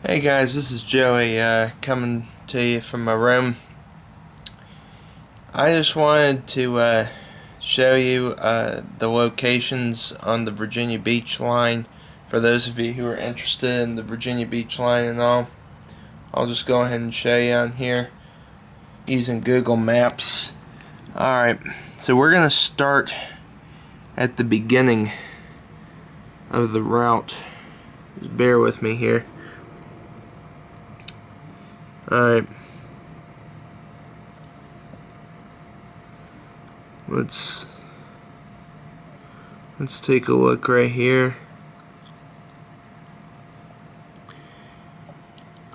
Hey guys, this is Joey coming to you from my room. I just wanted to show you the locations on the Virginia Beach line for those of you who are interested in the Virginia Beach line and all. I'll just go ahead and show you on here using Google Maps. Alright, so we're going to start at the beginning of the route. Just bear with me here. Alright, let's take a look right here.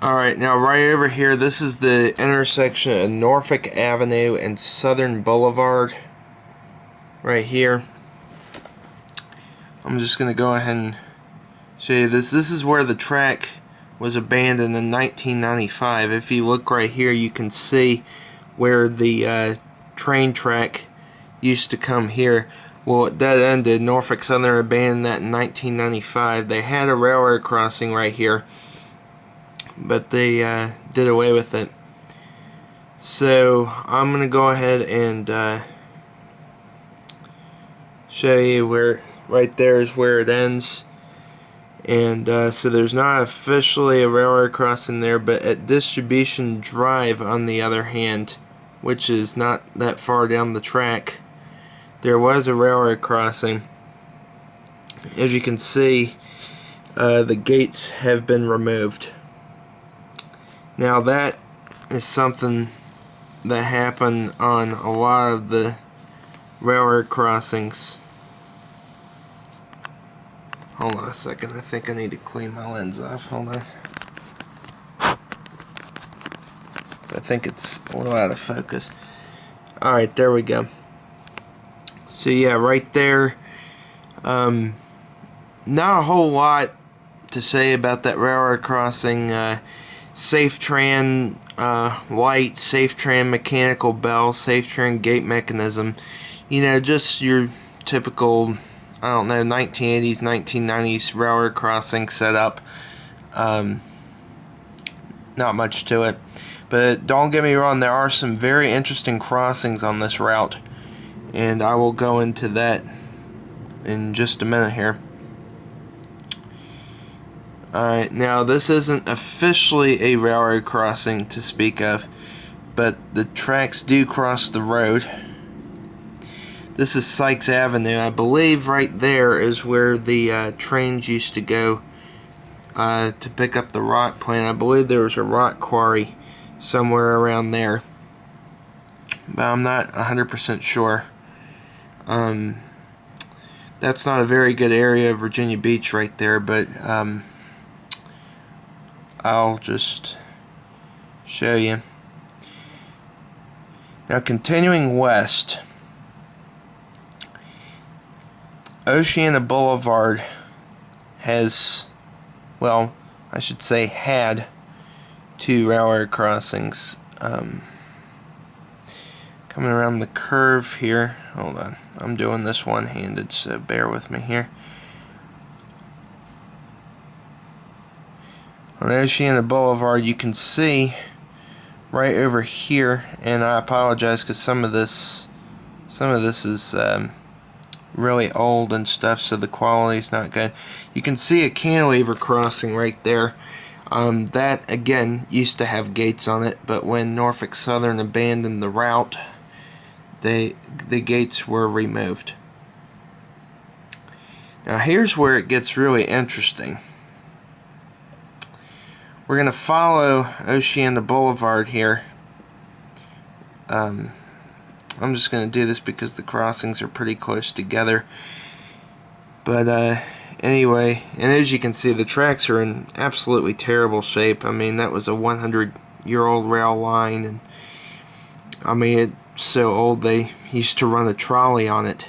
Alright, now right over here, this is the intersection of Norfolk Avenue and Southern Boulevard right here. I'm just going to go ahead and show you this. This is where the track was abandoned in 1995. If you look right here, you can see where the train track used to come here. Well, it dead ended. Norfolk Southern abandoned that in 1995. They had a railroad crossing right here, but they did away with it. So I'm gonna go ahead and show you where right there is where it ends. And so there's not officially a railroad crossing there, but at Distribution Drive, on the other hand, which is not that far down the track, there was a railroad crossing. As you can see, the gates have been removed. Now that is something that happened on a lot of the railroad crossings. Hold on a second, I think I need to clean my lens off. Hold on. I think it's a little out of focus. Alright, there we go. So yeah, right there. Not a whole lot to say about that railroad crossing. Safetran light, Safetran mechanical bell, Safetran gate mechanism. You know, just your typical, I don't know, 1980s, 1990s railroad crossing setup. Not much to it. But don't get me wrong, there are some very interesting crossings on this route. And I will go into that in just a minute here. Alright, now this isn't officially a railroad crossing to speak of, but the tracks do cross the road. This is Sykes Avenue. I believe right there is where the trains used to go to pick up the rock plant. I believe there was a rock quarry somewhere around there, but I'm not 100% sure. That's not a very good area of Virginia Beach right there, but I'll just show you. Now, continuing west, Oceana Boulevard has, well, I should say had, two railroad crossings. Coming around the curve here. Hold on, I'm doing this one-handed, so bear with me here. On Oceana Boulevard, you can see right over here, and I apologize because some of this is really old and stuff, so the quality's not good. You can see a cantilever crossing right there. That again used to have gates on it, but when Norfolk Southern abandoned the route, the gates were removed. Now here's where it gets really interesting. We're going to follow Oceana Boulevard here. I'm just going to do this because the crossings are pretty close together. But anyway, and as you can see, the tracks are in absolutely terrible shape. I mean, that was a 100-year-old rail line, and I mean, it's so old they used to run a trolley on it.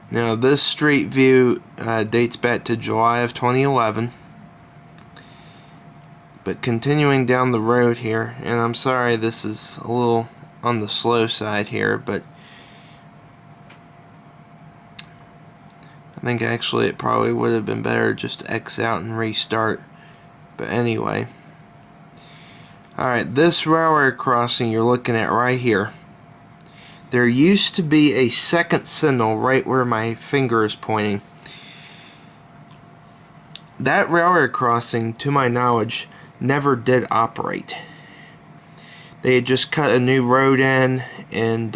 Now, this street view dates back to July of 2011. But continuing down the road here, and I'm sorry this is a little on the slow side here, but I think actually it probably would have been better just to X out and restart. But anyway. Alright, this railroad crossing you're looking at right here. There used to be a second signal right where my finger is pointing. That railroad crossing, to my knowledge, never did operate. They had just cut a new road in, and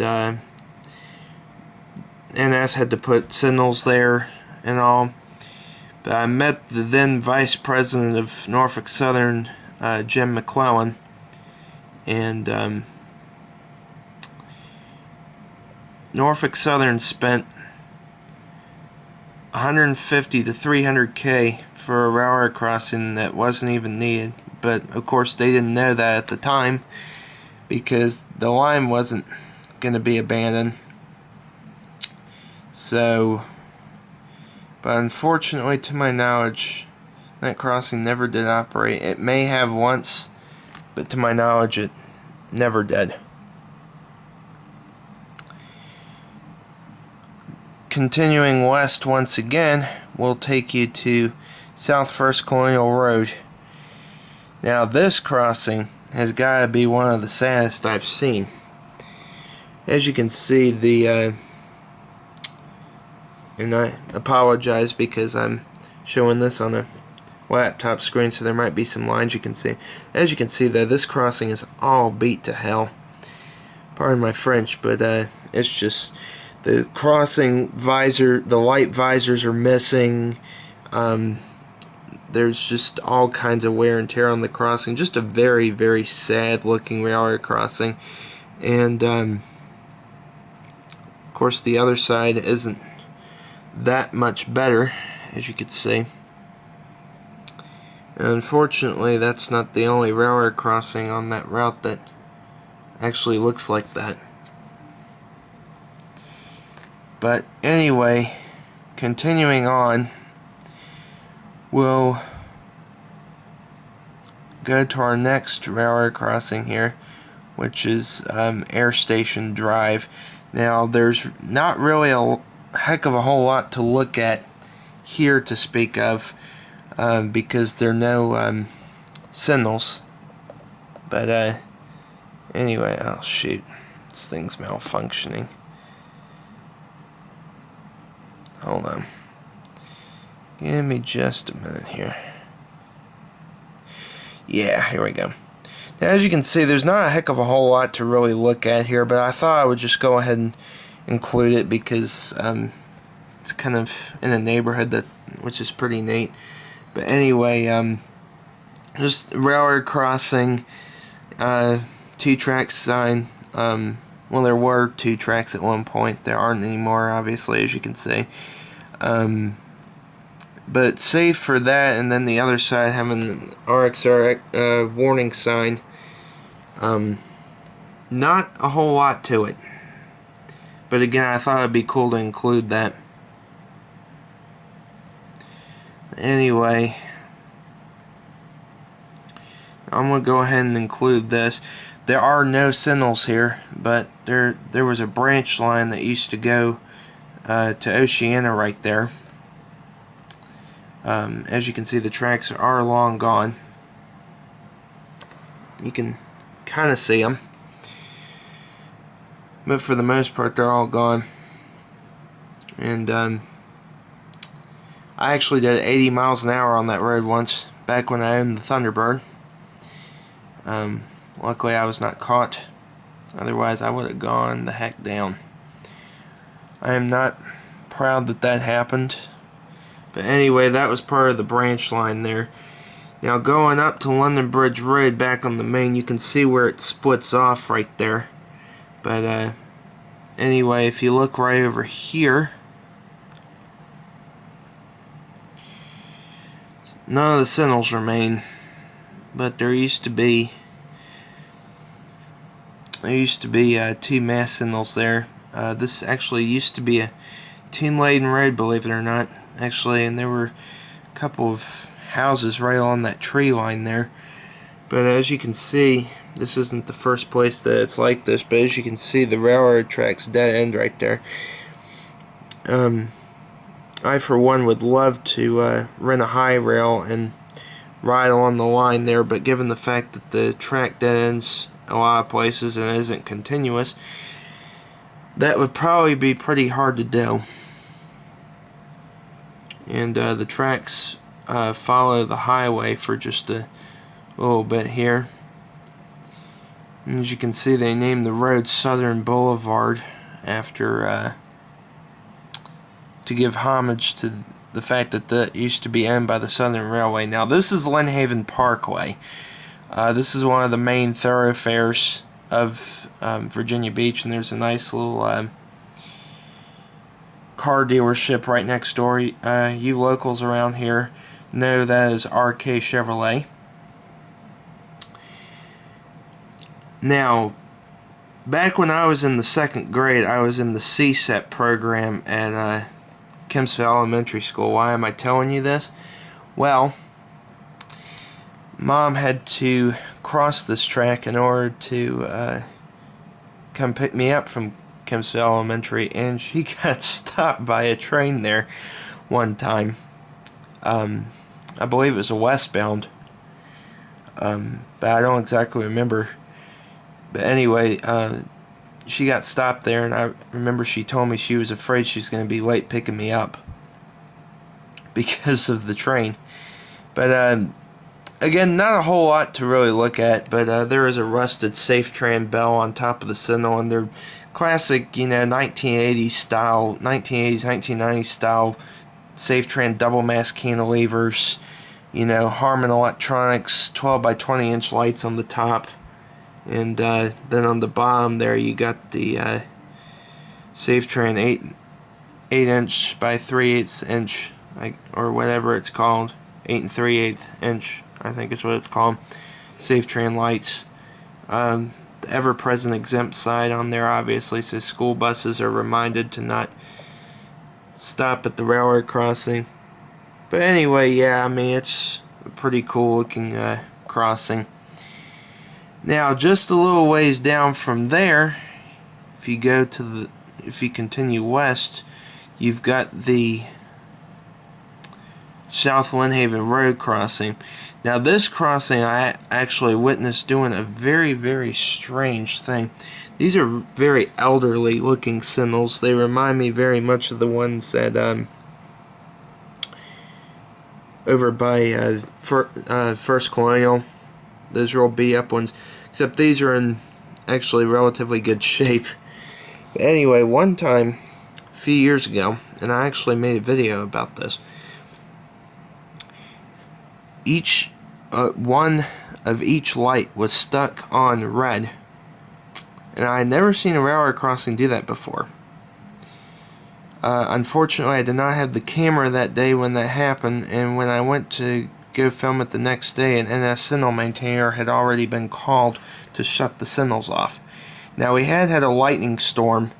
NS had to put signals there and all. But I met the then Vice President of Norfolk Southern, Jim McClellan, and Norfolk Southern spent $150 to $300K for a railroad crossing that wasn't even needed. But of course they didn't know that at the time, because the line wasn't going to be abandoned. So, but unfortunately, to my knowledge, that crossing never did operate. It may have once, but to my knowledge it never did. Continuing west once again, we'll take you to South First Colonial Road. Now this crossing has got to be one of the saddest I've seen. As you can see, and I apologize because I'm showing this on a laptop screen, so there might be some lines you can see. As you can see though, this crossing is all beat to hell. Pardon my French, but it's just the crossing visor, the light visors are missing. There's just all kinds of wear and tear on the crossing. Just a very, very sad looking railroad crossing. And of course the other side isn't that much better, as you can see. And unfortunately, that's not the only railroad crossing on that route that actually looks like that. But anyway, continuing on, we'll go to our next railroad crossing here, which is Air Station Drive. Now, there's not really a heck of a whole lot to look at here to speak of, because there are no signals. But anyway, oh shoot, this thing's malfunctioning. Hold on. Give me just a minute here. Yeah, here we go. Now, as you can see, there's not a heck of a whole lot to really look at here, but I thought I would just go ahead and include it because it's kind of in a neighborhood that, which is pretty neat. But anyway, just railroad crossing, 2 tracks sign. Well, there were 2 tracks at one point. There aren't anymore, obviously, as you can see. But safe for that, and then the other side having an RXR warning sign. Not a whole lot to it. But again, I thought it'd be cool to include that. Anyway, I'm going to go ahead and include this. There are no signals here, but there was a branch line that used to go to Oceana right there. As you can see, the tracks are long gone. You can kind of see them, but for the most part they're all gone. And I actually did 80 miles an hour on that road once, back when I owned the Thunderbird. Luckily I was not caught, otherwise I would have gone the heck down. I am not proud that that happened, but anyway, that was part of the branch line there. Now going up to London Bridge Road back on the main, you can see where it splits off right there. But anyway, if you look right over here, none of the signals remain, but there used to be 2 mast signals there. This actually used to be a team-laden road, believe it or not, actually, and there were a couple of houses right along that tree line there. But as you can see, this isn't the first place that it's like this, but as you can see, the railroad track's dead end right there. I for one would love to rent a high rail and ride along the line there, but given the fact that the track dead ends a lot of places and isn't continuous, that would probably be pretty hard to do. And the tracks follow the highway for just a little bit here. And as you can see, they named the road Southern Boulevard after to give homage to the fact that that used to be owned by the Southern Railway. Now this is Lynnhaven Parkway. This is one of the main thoroughfares of Virginia Beach, and there's a nice little car dealership right next door. You locals around here know that is RK Chevrolet. Now, back when I was in the 2nd grade, I was in the CSET program at Kempsville Elementary School. Why am I telling you this? Well, Mom had to cross this track in order to come pick me up from Kempsville Elementary, and she got stopped by a train there one time. I believe it was a westbound, but I don't exactly remember. But anyway, she got stopped there, and I remember she told me she was afraid she was going to be late picking me up because of the train. But again, not a whole lot to really look at, but there is a rusted Safetran bell on top of the signal, and they're classic, 1980s style, 1990s style Safetran double-mast cantilevers, Harmon Electronics 12 by 20 inch lights on the top. And then on the bottom there you got the Safetran 8 inch by 3/8 inch, or whatever it's called, 8 3/8 inch, I think is what it's called, Safetran lights. The ever-present exempt sign on there, obviously, so school buses are reminded to not stop at the railroad crossing. But anyway, yeah, I mean, it's a pretty cool looking crossing. Now, just a little ways down from there, if you continue west, you've got the South Lynnhaven Road crossing. Now, this crossing I actually witnessed doing a very, very strange thing. These are very elderly looking signals. They remind me very much of the ones that over by First Colonial, those real beat up ones. Except these are in actually relatively good shape. But anyway, one time, a few years ago, and I actually made a video about this, one of each light was stuck on red. And I had never seen a railroad crossing do that before. Unfortunately, I did not have the camera that day when that happened, and when I went to go film it the next day, an NS signal maintainer had already been called to shut the signals off. Now, we had a lightning storm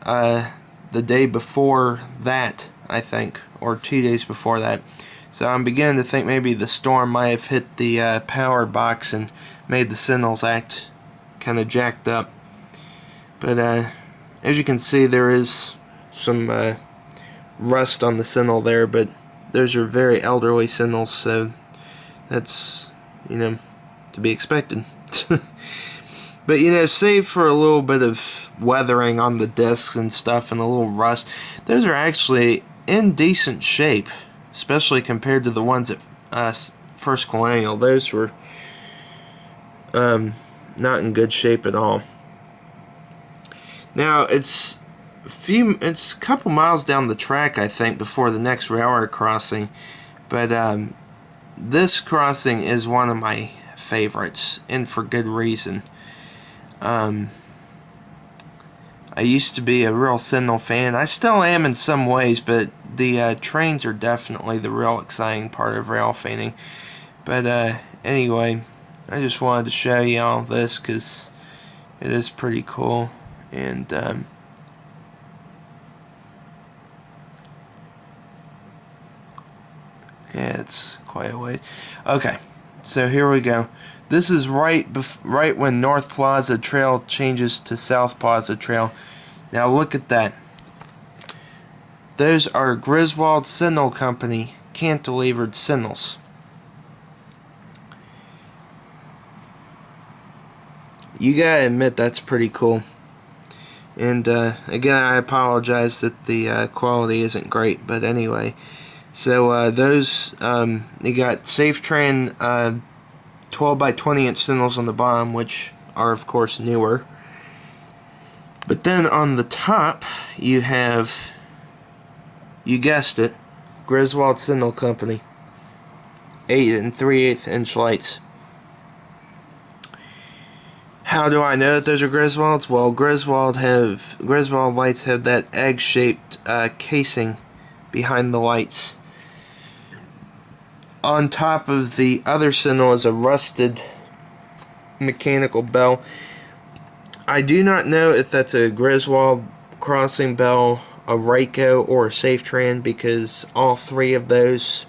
the day before that, I think, or 2 days before that. So I'm beginning to think maybe the storm might have hit the power box and made the signals act kind of jacked up. But as you can see, there is some rust on the signal there, but those are very elderly signals, so that's, to be expected. But, save for a little bit of weathering on the discs and stuff and a little rust, those are actually in decent shape, especially compared to the ones at First Colonial. Those were not in good shape at all. Now, it's a couple miles down the track, I think, before the next railroad crossing, but this crossing is one of my favorites, and for good reason. I used to be a real signal fan. I still am in some ways, but the trains are definitely the real exciting part of rail fanning. But anyway, I just wanted to show you all this because it is pretty cool. And yeah, it's quite a ways. Okay, so here we go. This is right when North Plaza Trail changes to South Plaza Trail. Now look at that. those are Griswold Signal Company cantilevered signals. You gotta admit that's pretty cool. And again, I apologize that the quality isn't great, but anyway. So those, you got Safetran 12 by 20 inch signals on the bottom, which are of course newer. But then on the top, you have, you guessed it, Griswold Signal Company 8 3/8 inch lights. How do I know that those are Griswolds? Well, Griswold lights have that egg-shaped casing behind the lights. On top of the other signal is a rusted mechanical bell. I do not know if that's a Griswold crossing bell, a Ryko, or a Safetran, because all three of those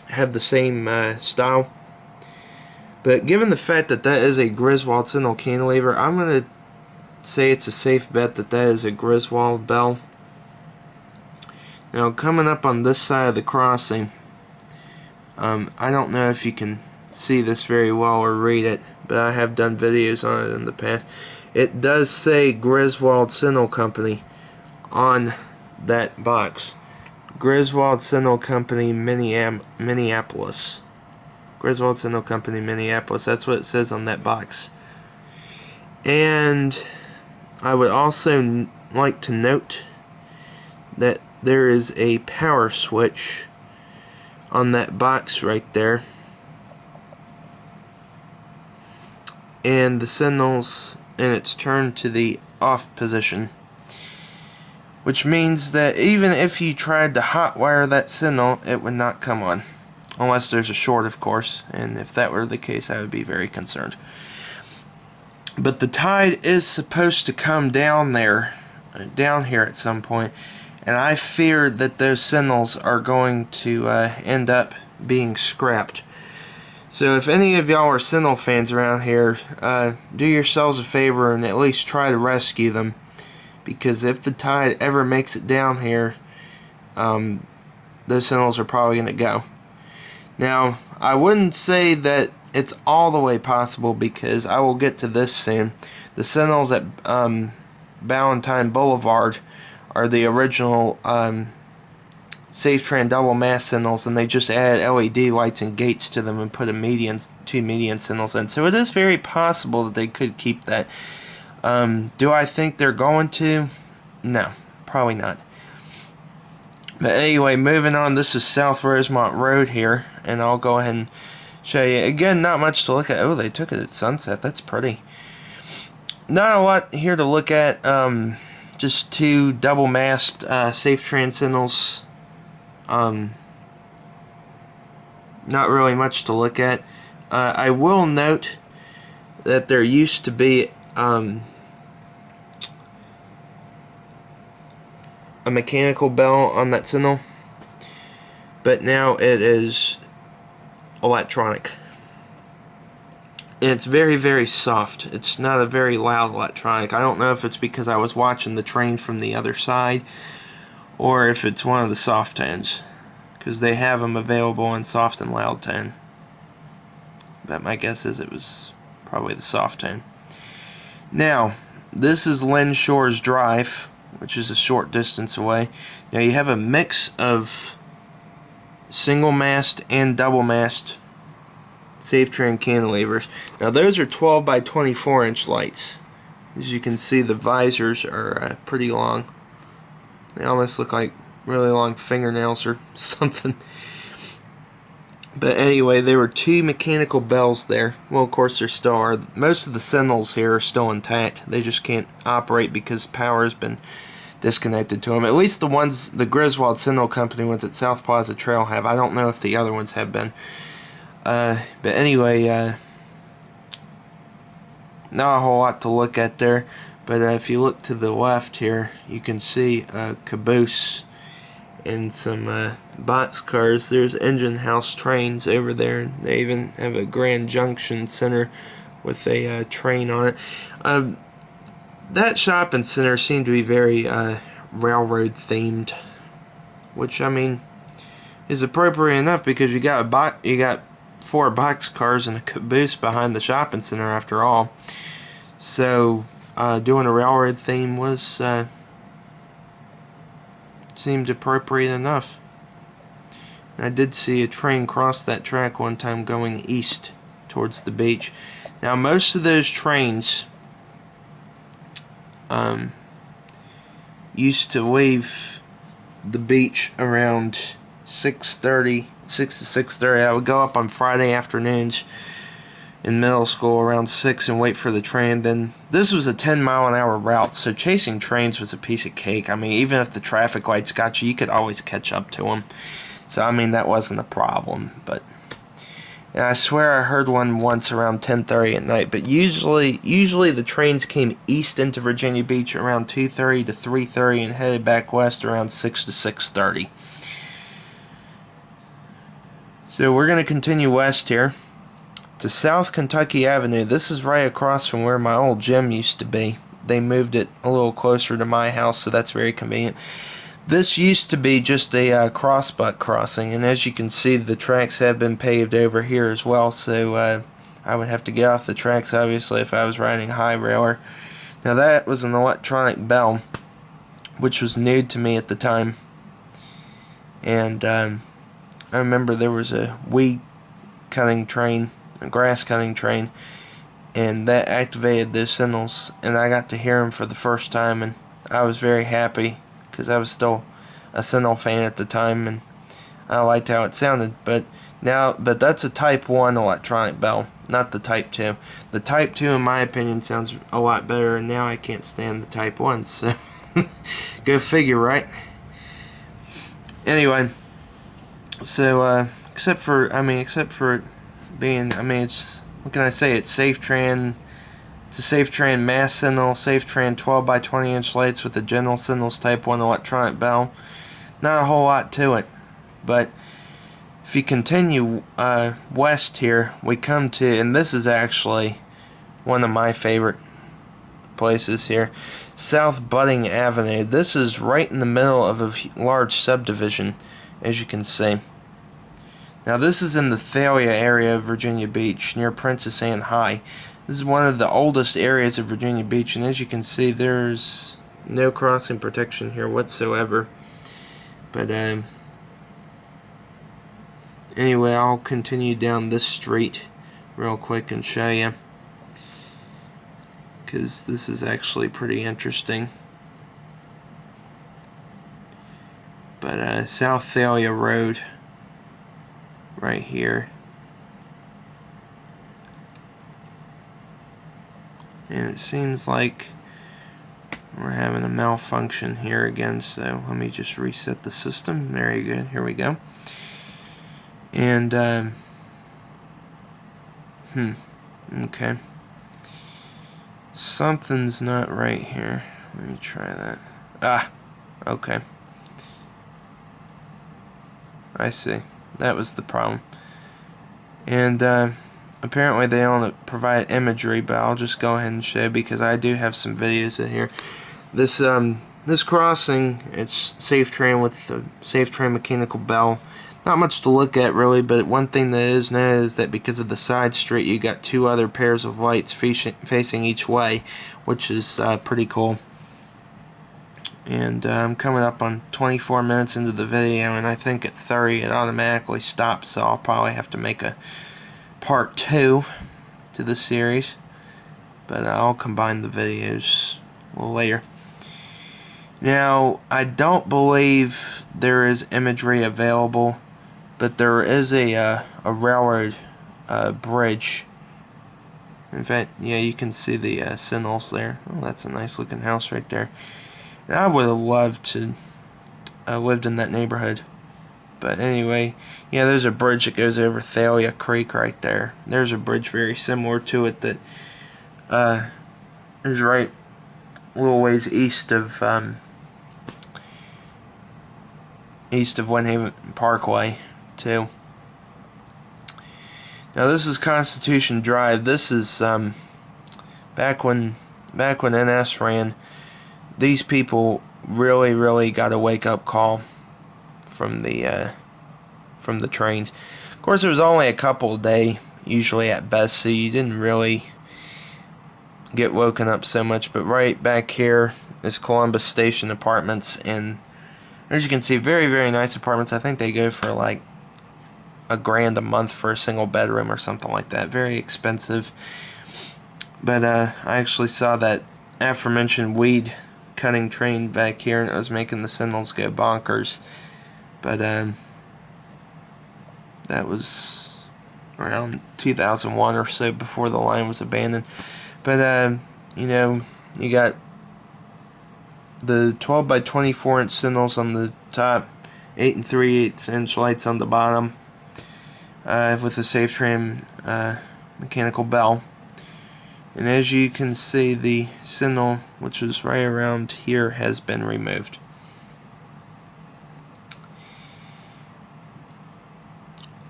have the same style. But given the fact that that is a Griswold signal cantilever, I'm going to say it's a safe bet that that is a Griswold bell. Now, coming up on this side of the crossing, I don't know if you can see this very well or read it, but I have done videos on it in the past. It does say Griswold Signal Company on that box. Griswold Signal Company, Minneapolis. Griswold Signal Company, Minneapolis. That's what it says on that box. And I would also like to note that there is a power switch on that box right there. And the signal's in its turn to the off position. Which means that even if you tried to hotwire that signal, it would not come on. Unless there's a short, of course, and if that were the case, I would be very concerned. But the tide is supposed to come down here at some point, and I fear that those signals are going to end up being scrapped. So if any of y'all are signal fans around here, do yourselves a favor and at least try to rescue them, because if the tide ever makes it down here, those signals are probably going to go. Now, I wouldn't say that it's all the way possible, because I will get to this soon. The signals at Untitled Boulevard are the original Safetran double-mast signals, and they just added LED lights and gates to them and put two median signals in. So it is very possible that they could keep that. Do I think they're going to? No, probably not. But anyway, moving on, this is South Rosemont Road here, and I'll go ahead and show you. Again, not much to look at. Oh, they took it at sunset. That's pretty. Not a lot here to look at. Just two double-mast Safetran signals. Not really much to look at. I will note that there used to be a mechanical bell on that signal, but now it is electronic, and it's very, very soft. It's not a very loud electronic. I don't know if it's because I was watching the train from the other side, or if it's one of the soft tones, because they have them available in soft and loud tone. But my guess is it was probably the soft tone. Now, this is Lynn Shores Drive, which is a short distance away. Now you have a mix of single mast and double mast Safetran cantilevers. Now those are 12 by 24 inch lights. As you can see, the visors are pretty long. They almost look like really long fingernails or something. But anyway, there were two mechanical bells there. Well, of course there still are. Most of the signals here are still intact. They just can't operate because power has been disconnected to them. At least the ones, the Griswold Signal Company ones at South Plaza Trail have. I don't know if the other ones have been. But anyway, not a whole lot to look at there. But if you look to the left here, you can see a caboose and some boxcars. There's engine house trains over there. They even have a Grand Junction Center with a train on it. That shopping center seemed to be very railroad themed. which I mean is appropriate enough because you got 4 boxcars and a caboose behind the shopping center after all. So doing a railroad theme was seemed appropriate enough. And I did see a train cross that track one time going east towards the beach. Now most of those trains used to leave the beach around 6:30, 6 to 6:30. I would go up on Friday afternoons in middle school around 6 and wait for the train. Then this was a 10-mile-an-hour route, so chasing trains was a piece of cake. I mean, even if the traffic lights got you, you could always catch up to them. So I mean, that wasn't a problem. But and I swear I heard one once around 10:30 at night. But usually the trains came east into Virginia Beach around 2:30 to 3:30 and headed back west around 6 to 6:30. So we're going to continue west here to South Kentucky Avenue. This is right across from where my old gym used to be. They moved it a little closer to my house, so that's very convenient. This used to be just a crossbuck crossing, and as you can see, the tracks have been paved over here as well, so I would have to get off the tracks, obviously, if I was riding high railer. Now that was an electronic bell, which was new to me at the time, and I remember there was a weed cutting train, a grass cutting train, and that activated those signals, and I got to hear them for the first time, and I was very happy because I was still a signal fan at the time, and I liked how it sounded. But that's a Type 1 electronic bell, not the Type 2. The Type 2, in my opinion, sounds a lot better, and now I can't stand the Type 1, so go figure, right? Anyway, so except for it being, it's, what can I say? It's Safetran. It's a Safetran mass signal, Safetran 12 by 20 inch lights with a general signals Type 1 electronic bell. Not a whole lot to it, but if you continue west here, we come to, and this is actually one of my favorite places here, South Budding Avenue. This is right in the middle of a large subdivision, as you can see. Now this is in the Thalia area of Virginia Beach, near Princess Anne High. This is one of the oldest areas of Virginia Beach, and as you can see, there's no crossing protection here whatsoever. But anyway, I'll continue down this street real quick and show you, because this is actually pretty interesting. But South Thalia Road, right here. And it seems like we're having a malfunction here again, so let me just reset the system. Very good, here we go. And, okay. Something's not right here. Let me try that. Okay. I see. That was the problem. And, apparently they don't provide imagery, but I'll just go ahead and show because I do have some videos in here. This crossing, it's Safetran with the Safetran mechanical bell. Not much to look at really, but one thing that is known is that because of the side street, you got 2 other pairs of lights facing each way, which is pretty cool. And I'm coming up on 24 minutes into the video, and I think at 30 it automatically stops, so I'll probably have to make a part 2 to the series, but I'll combine the videos a little later. Now, I don't believe there is imagery available, but there is a railroad bridge. In fact, yeah, you can see the signals there. Oh, that's a nice looking house right there. And I would have loved to lived in that neighborhood. But anyway, yeah, there's a bridge that goes over Thalia Creek right there. There's a bridge very similar to it that is right a little ways east of Lynnhaven Parkway too. Now this is Constitution Drive. This is back when NS ran. These people really got a wake-up call from the trains. Of course, it was only a couple a day, usually at best, so you didn't really get woken up so much. But right back here is Columbus Station Apartments, and as you can see, very, very nice apartments. I think they go for like $1,000 a month for a single bedroom or something like that. Very expensive. But I actually saw that aforementioned weed cutting train back here, and it was making the signals go bonkers. But that was around 2001 or so, before the line was abandoned. But you know, you got the 12 by 24 inch signals on the top, 8 3/8 inch lights on the bottom, with the Safetran mechanical bell. And as you can see, the signal, which is right around here, has been removed.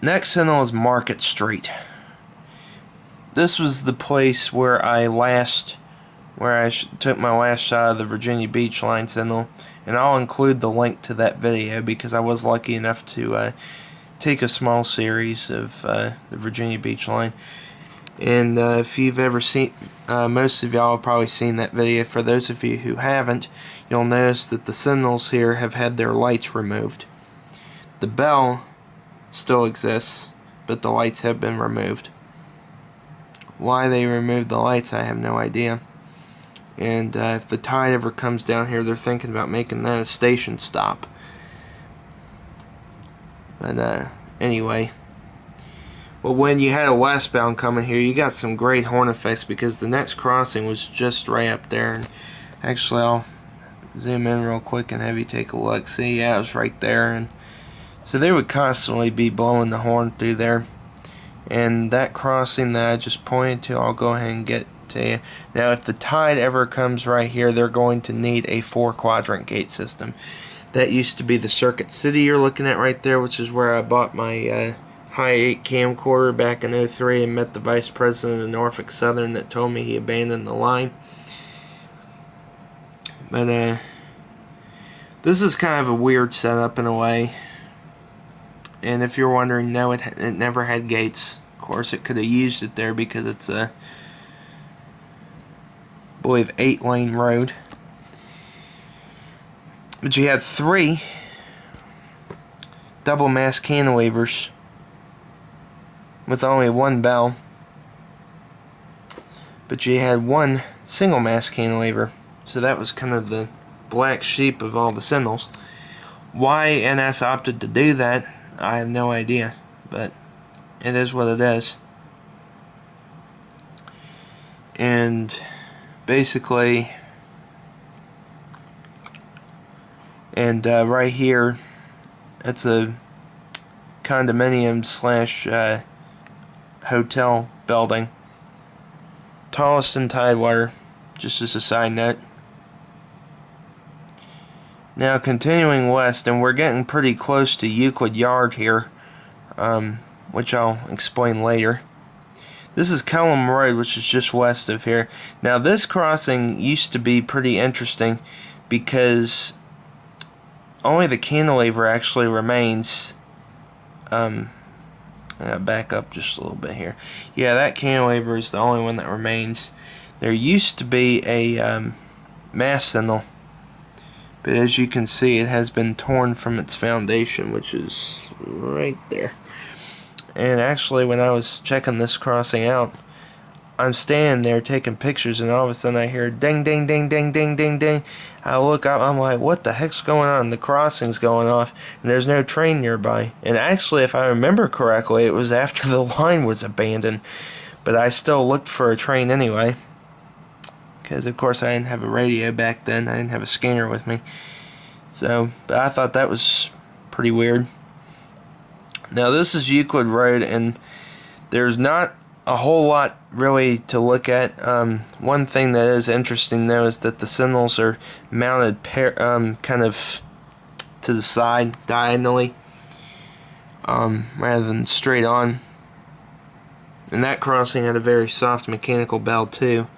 Next signal is Market Street. This was the place where I took my last shot of the Virginia Beach line signal, and I'll include the link to that video because I was lucky enough to take a small series of the Virginia Beach line. And if you've ever seen, most of y'all have probably seen that video. For those of you who haven't, you'll notice that the signals here have had their lights removed. The bell still exists, but the lights have been removed. Why they removed the lights, I have no idea. And if the tide ever comes down here, they're thinking about making that a station stop. But anyway, well, when you had a westbound coming here, you got some great horn effects because the next crossing was just right up there. And actually, I'll zoom in real quick and have you take a look. See, yeah, it was right there. And so they would constantly be blowing the horn through there. And that crossing that I just pointed to, I'll go ahead and get to you. Now, if the tide ever comes right here, they're going to need a 4-quadrant gate system. That used to be the Circuit City you're looking at right there, which is where I bought my High 8 camcorder back in '03 and met the vice president of Norfolk Southern that told me he abandoned the line. But this is kind of a weird setup in a way. And if you're wondering, no, it never had gates. Of course, it could have used it there because it's a, I believe, 8-lane road. But you had 3 double-mast cantilevers with only 1 bell. But you had 1 single-mast cantilever. So that was kind of the black sheep of all the signals. Why NS opted to do that, I have no idea, but it is what it is. And basically, and right here, it's a condominium slash hotel building. Tallest in Tidewater, just as a side note. Now continuing west, and we're getting pretty close to Euclid Yard here, which I'll explain later. This is Kellam Road, which is just west of here. Now this crossing used to be pretty interesting because only the cantilever actually remains. I'll back up just a little bit here. Yeah, that cantilever is the only one that remains. There used to be a mast signal, but as you can see, it has been torn from its foundation, which is right there. And actually, when I was checking this crossing out, I'm standing there taking pictures, and all of a sudden I hear ding, ding, ding, ding, ding, ding, ding. I look up, I'm like, what the heck's going on? The crossing's going off, and there's no train nearby. And actually, if I remember correctly, it was after the line was abandoned. But I still looked for a train anyway, because of course I didn't have a radio back then. I didn't have a scanner with me. So, but I thought that was pretty weird. Now this is Euclid Road, and there's not a whole lot really to look at. One thing that is interesting though is that the signals are mounted kind of to the side diagonally, rather than straight on. And that crossing had a very soft mechanical bell too.